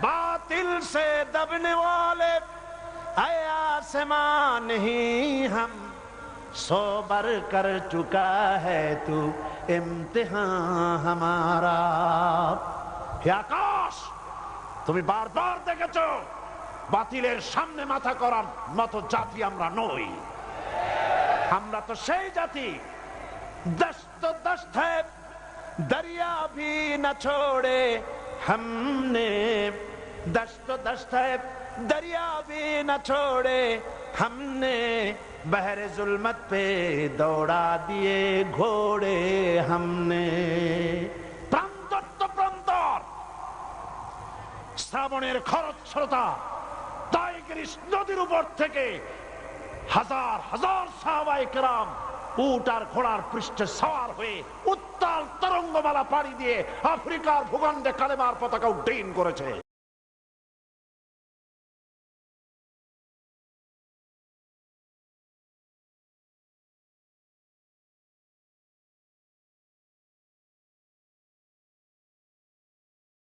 बातिल से दबने वाले ऐ आसमां नहीं हम सो बर कर चुका है तू इम्तिहान हमारा। হে আকাশ, তুমি বারবার দেখেছো বাতিলের সামনে মাথা করার মতো জাতি আমরা নই। আমরা তো সেই জাতি দস্ত দস্ত है दरिया भी न छोड़े हमने, दस्त दस्त है दरिया भी न छोड़े हमने, बहरे जुल्मत पे दौड़ा दिए घोड़े हमने। প্রান্তর তো প্রান্তর, শ্রাবণের খরস্রোতা টাইগ্রিস নদীর উপর থেকে হাজার হাজার সাহাবায়ে কেরাম উট আর ঘোড়ার পৃষ্ঠে সওয়ার হয়ে উত্তাল তরঙ্গমালা পাড়ি দিয়ে আফ্রিকার ভূখণ্ডে কালেমার পতাকা উড্ডীন করেছে।